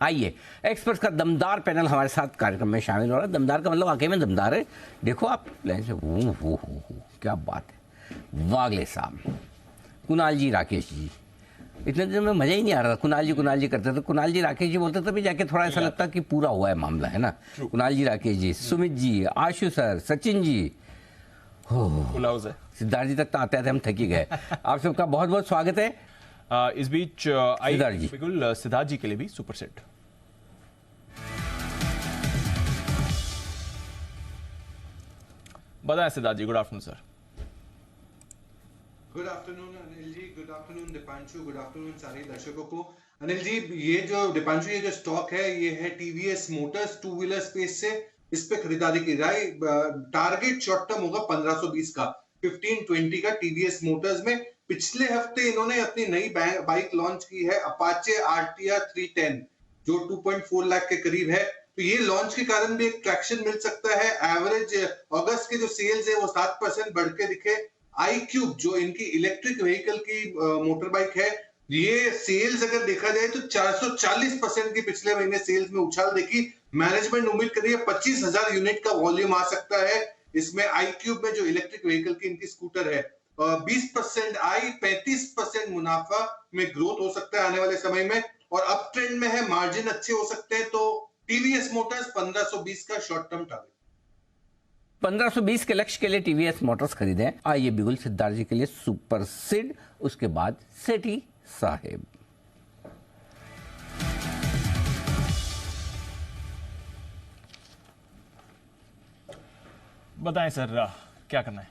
आइए, एक्सपर्ट्स का दमदार पैनल हमारे साथ कार्यक्रम में शामिल हो रहा है। दमदार का मतलब वाकई में दमदार है। देखो आप लाइन से, हो क्या बात है। वागले साहब, कुणाल जी, राकेश जी, इतने दिन में मज़ा ही नहीं आ रहा था। कुणाल जी करते थे, कुणाल जी राकेश जी बोलते थे, भी जाके थोड़ा ऐसा लगता कि पूरा हुआ है मामला, है ना। कुणाल जी राकेश जी, सुमित जी, आशु सर, सचिन जी, सिद्धार्थ जी तक तो आते आते हम थक ही गए। आप सबका बहुत बहुत स्वागत है। इस बीच बिल्कुल सिद्धार्थ जी के लिए भी सुपर सेट। बताएं Siddharth ji. Good afternoon sir. Good afternoon Anil ji, good afternoon Deepanshu, good afternoon सारे दर्शकों को। अनिल जी, ये जो दीपांशु, ये जो स्टॉक है, ये है TVS Motors two wheeler space से। इस पे खरीदारी की राय, टारगेट शॉर्ट टर्म होगा 1520 का, 1520 का टीवीएस मोटर्स में। पिछले हफ्ते इन्होंने अपनी नई बाइक लॉन्च की है, अपाचे आरटीआर 310, जो 2.4 लाख के करीब है। तो ये लॉन्च के कारण भी एक ट्रैक्शन मिल सकता है। एवरेज अगस्त के जो सेल्स है वो 7% बढ़ के दिखे। आई क्यूब, जो इनकी इलेक्ट्रिक व्हीकल की मोटर बाइक है, ये सेल्स अगर देखा जाए तो 440% की पिछले महीने सेल्स में उछाल देखी। मैनेजमेंट उम्मीद कर रही है 25,000 यूनिट का वॉल्यूम आ सकता है इसमें। आई क्यूब में जो इलेक्ट्रिक व्हीकल की इनकी स्कूटर है, 20% आई, 35% मुनाफा में ग्रोथ हो सकता है आने वाले समय में, और अप ट्रेंड में है, मार्जिन अच्छे हो सकते हैं। तो टीवीएस मोटर्स 1520 का शॉर्ट टर्म टारगेट। 1520 के लक्ष्य के लिए टीवीएस मोटर्स खरीदें। आइए बिगुल सिद्धार्थ जी के लिए सुपर सिड, उसके बाद सेठी साहेब। बताएं सर, क्या करना है।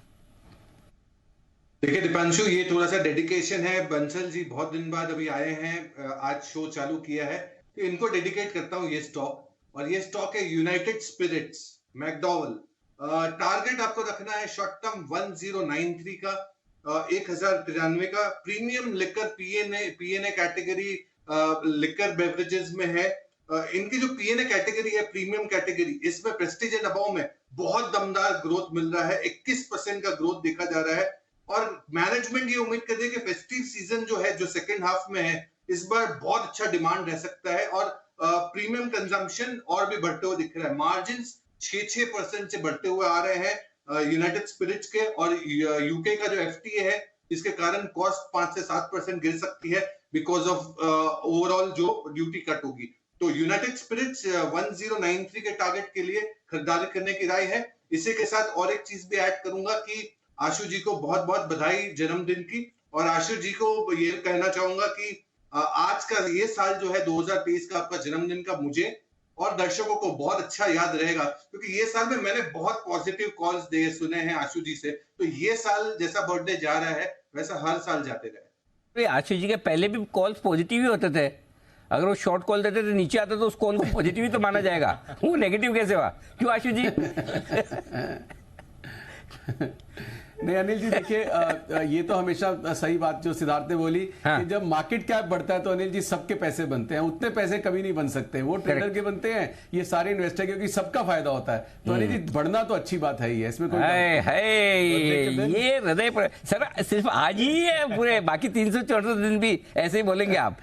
देखिए दीपांशु, ये थोड़ा सा डेडिकेशन है। बंसल जी बहुत दिन बाद अभी आए हैं, आज शो चालू किया है, तो इनको डेडिकेट करता हूँ ये स्टॉक। और ये स्टॉक है यूनाइटेड स्पिरिट्स मैकडॉवल। टारगेट आपको रखना है शॉर्ट टर्म 1093 का, 1093 का। Premium liquor PNA category liquor beverages में है। इनकी जो पीएनए कैटेगरी है, प्रीमियम कैटेगरी, इसमें प्रेस्टीज एंड अबव में बहुत दमदार ग्रोथ मिल रहा है। 21% का ग्रोथ देखा जा रहा है। और मैनेजमेंट ये उम्मीद कर रही है कि फेस्टिव सीजन जो है, जो सेकेंड हाफ में है, इस बार बहुत अच्छा डिमांड रह सकता है, और प्रीमियम कंजम्पशन और भी बढ़ते हुए दिख रहा है। मार्जिन 6% से बढ़ते हुए आ रहे हैं यूनाइटेड स्पिरिट्स के। और यूके का जो एफटीए है, इसके कारण कॉस्ट 5 से 7% गिर सकती है, बिकॉज ऑफ ओवरऑल जो ड्यूटी कट होगी। तो यूनाइटेड स्पिरिट्स 1093 के टारगेट के लिए खरीदारी करने की राय है। इसी के साथ और एक चीज भी ऐड करूंगा कि आशु जी को बहुत बहुत बधाई जन्मदिन की। और आशु जी को ये कहना चाहूंगा कि आज का ये साल जो है 2023 का, आपका जन्मदिन का, मुझे और दर्शकों को बहुत अच्छा याद रहेगा, क्योंकि ये साल में मैंने बहुत पॉजिटिव कॉल्स सुने हैं आशु जी से। तो ये साल जैसा बर्थडे जा रहा है, वैसा हर साल जाते रहे। आशु जी के पहले भी कॉल्स पॉजिटिव ही होते थे। अगर वो शॉर्ट कॉल देते थे, नीचे आते तो उस कॉल को पॉजिटिव ही तो माना जाएगा। वो नेगेटिव कैसे हुआ? क्यों आशु जी? नहीं अनिल जी, देखिए ये तो हमेशा सही बात जो सिद्धार्थ ने बोली, हाँ। कि जब मार्केट कैप बढ़ता है तो अनिल जी सबके पैसे बनते हैं। उतने पैसे कभी नहीं बन सकते, वो ट्रेडर के बनते हैं, ये सारे इन्वेस्टर, क्योंकि सबका फायदा होता है। तो अनिल जी बढ़ना तो अच्छी बात है ही है, इसमें कोई ये हृदय पर सर सिर्फ आज ही है, पूरे बाकी 364 दिन भी ऐसे ही बोलेंगे आप?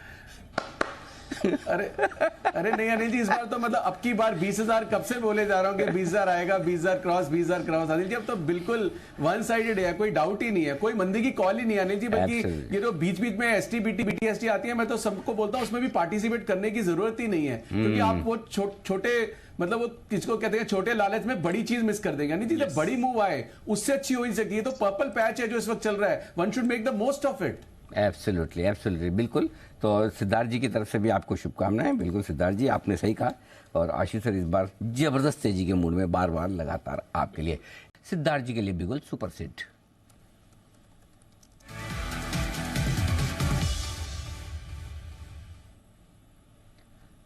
अरे नहीं अनिल जी, इस बार तो मतलब अब की बार 20,000 कब से बोले जा रहा हूँ कि 20,000 आएगा, 20,000 क्रॉस, 20,000 क्रॉस। अनिल जी अब तो बिल्कुल वन साइडेड है, कोई डाउट ही नहीं है, कोई मंदी की कॉल ही नहीं है अनिल जी। बल्कि ये जो बीच बीच में एसटी बीटीएसटी आती है, मैं तो सबको बोलता हूँ उसमें भी पार्टिसिपेट करने की जरूरत ही नहीं है, क्योंकि आप वो छोटे मतलब वो किसको कहते हैं, छोटे लालच में बड़ी चीज मिस कर देंगे। नहीं जी, जब बड़ी मूव आए उससे अच्छी हो ही सकती है। तो पर्पल पैच है जो इस वक्त चल रहा है, one should make the most of it. Absolutely absolutely, बिल्कुल। तो सिद्धार्थ जी की तरफ से भी आपको शुभकामनाएं। बिल्कुल सिद्धार्थ जी, आपने सही कहा। और आशीष सर इस बार जबरदस्त तेजी के मूड में बार बार लगातार आपके लिए। सिद्धार्थ जी के लिए बिल्कुल सुपर सिट।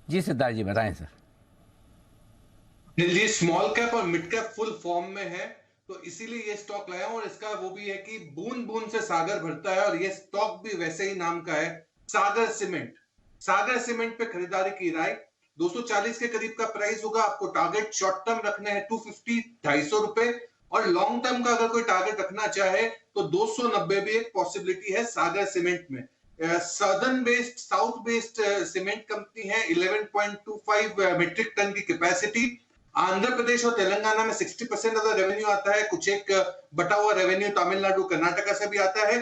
जी सिद्धार्थ जी बताएं सर। जी स्मॉल कैप और मिड कैप फुल फॉर्म में है, तो इसीलिए ये स्टॉक लाया हूं। और इसका वो भी है कि बूंद बूंद से सागर भरता है, और ये स्टॉक भी वैसे ही नाम का है, सागर सीमेंट। सागर सीमेंट पे खरीदारी की राय। 240 के करीब का प्राइस होगा। आपको टारगेट शॉर्ट टर्म रखने हैं 250, 250 रुपए, और लॉन्ग टर्म का अगर कोई टारगेट रखना चाहे तो 290 भी एक पॉसिबिलिटी है सागर सीमेंट में। Southern based south based cement company है, 11.25 मीट्रिक टन की कैपेसिटी। आंध्र प्रदेश और तेलंगाना में 60% ऑफ द रेवेन्यू आता है, कुछ एक बटा हुआ रेवेन्यू तमिलनाडु कर्नाटका से भी आता है।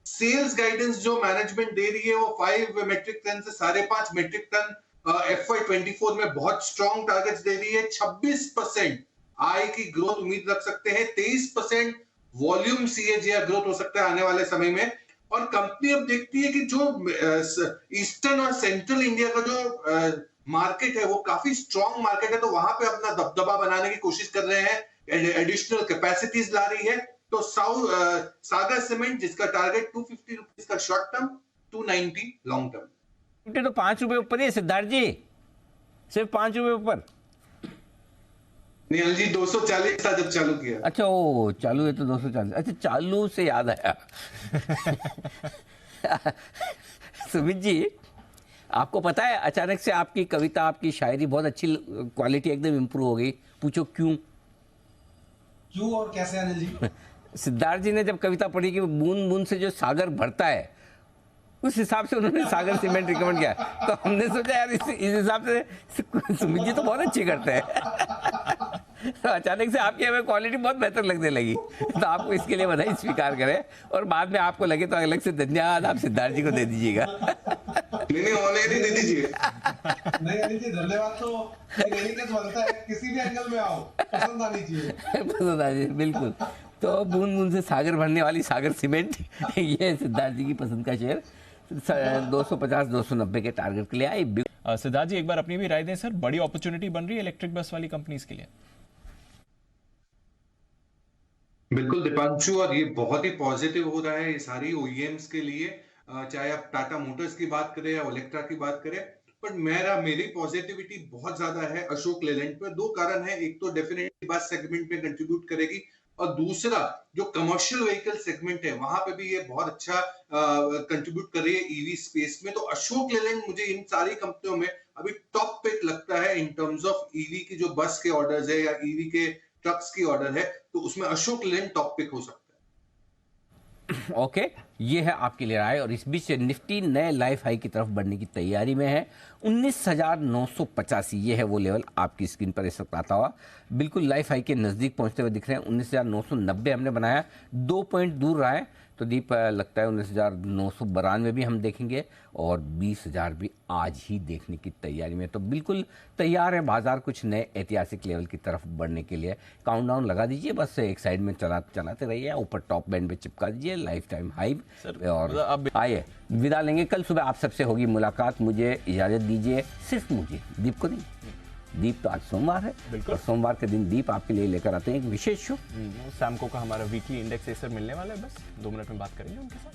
सेल्स गाइडेंस जो मैनेजमेंट दे रही है वो 5 मीट्रिक टन से 5.5 मीट्रिक टन FY24 में बहुत स्ट्रॉन्ग टारगेट्स दे रही है। 26% आय की ग्रोथ उम्मीद रख सकते हैं, 23% वॉल्यूम CAGR ग्रोथ हो सकता है आने वाले समय में। और कंपनी अब देखती है कि जो ईस्टर्न और सेंट्रल इंडिया का जो मार्केट है वो काफी स्ट्रॉन्ग मार्केट है, तो वहां पे अपना दबदबा बनाने की कोशिश कर रहे हैं, एडिशनल कैपेसिटीज ला रही है। तो सागर सीमेंट जिसका टारगेट 250 रुपीज का शॉर्ट टर्म, 290 लॉन्ग टर्म। तो 5 रुपए ऊपर है सिद्धार्थ जी, सिर्फ 5 रुपए ऊपर। नील जी 240 था जब चालू किया। अच्छा ओ चालू है तो 240। अच्छा चालू से याद आया सुमित जी, आपको पता है अचानक से आपकी कविता, आपकी शायरी बहुत अच्छी क्वालिटी एकदम इंप्रूव हो गई। पूछो क्यों? क्यों और कैसे अनिल जी? सिद्धार्थ जी ने जब कविता पढ़ी कि बूंद बूंद से जो सागर भरता है, उस हिसाब से उन्होंने सागर सीमेंट रिकमेंड किया। तो हमने सोचा यार इस हिसाब से सुमित जी तो बहुत अच्छी करते हैं। तो अचानक से आपकी हमें क्वालिटी बहुत बेहतर लगने लगी, तो आपको इसके लिए बधाई स्वीकार करें। और बाद में आपको लगे तो अलग से धन्यवाद आप सिद्धार्थ जी को दे दीजिएगा। नहीं ऑनलाइन ही दे दीजिए। नहीं अनिल जी, धन्यवाद तो बनता है, किसी भी एंगल में आओ पसंद आनी चाहिए। पसंद आ जाए, बिल्कुल। तो बूंद बूंद से सागर भरने वाली सागर सीमेंट, ये सिद्धार्थ जी की पसंद का शेयर 250-290 के टारगेट के लिए आई। सिद्धार्थ जी एक बार अपनी भी राय दें सर, बड़ी अपॉर्चुनिटी बन रही है इलेक्ट्रिक बस वाली कंपनीज के लिए। बिल्कुल दीपांशु, और ये बहुत ही पॉजिटिव हो रहा है ये सारी OEMs के लिए, चाहे आप टाटा मोटर्स की बात करें या ओलेक्ट्रा की बात करें। पर मेरी पॉजिटिविटी बहुत ज्यादा है अशोक लेलैंड पे। 2 कारण है, एक तो डेफिनेटली बस सेगमेंट में कंट्रीब्यूट करेगी, और दूसरा जो कमर्शियल व्हीकल सेगमेंट है वहां पे भी ये बहुत अच्छा कंट्रीब्यूट कर रही है EV स्पेस में। तो अशोक लेलैंड मुझे इन सारी कंपनियों में अभी टॉप पिक लगता है इन टर्म्स ऑफ EV की जो बस के ऑर्डर्स है या EV के ट्रक्स की ऑर्डर है, तो उसमें अशोक लेलैंड टॉप पिक हो सकता है। ओके, ये है आपके लिए राय। और इस बीच निफ्टी नए लाइफ हाई की तरफ बढ़ने की तैयारी में है। 19,985 ये है वो लेवल आपकी स्क्रीन पर इस वक्त आता हुआ, बिल्कुल लाइफ हाई के नज़दीक पहुंचते हुए दिख रहे हैं। 19,990 हमने बनाया, 2 पॉइंट दूर रहा है। तो दीप लगता है 19,992 भी हम देखेंगे, और 20,000 भी आज ही देखने की तैयारी में। तो बिल्कुल तैयार है बाजार कुछ नए ऐतिहासिक लेवल की तरफ बढ़ने के लिए। काउंटडाउन लगा दीजिए, बस एक साइड में चलाते रहिए, ऊपर टॉप बैंड पे चिपका दीजिए लाइफ टाइम हाई। और आइए विदा लेंगे, कल सुबह आप सबसे होगी मुलाकात। मुझे इजाज़त दीजिए, सिर्फ मुझे, दीप को नहीं। दीप तो आज सोमवार है, और सोमवार के दिन दीप आपके लिए लेकर आते हैं एक विशेष शो। सैमको का हमारा वीकली इंडेक्स मिलने वाला है, बस 2 मिनट में बात करेंगे उनके साथ।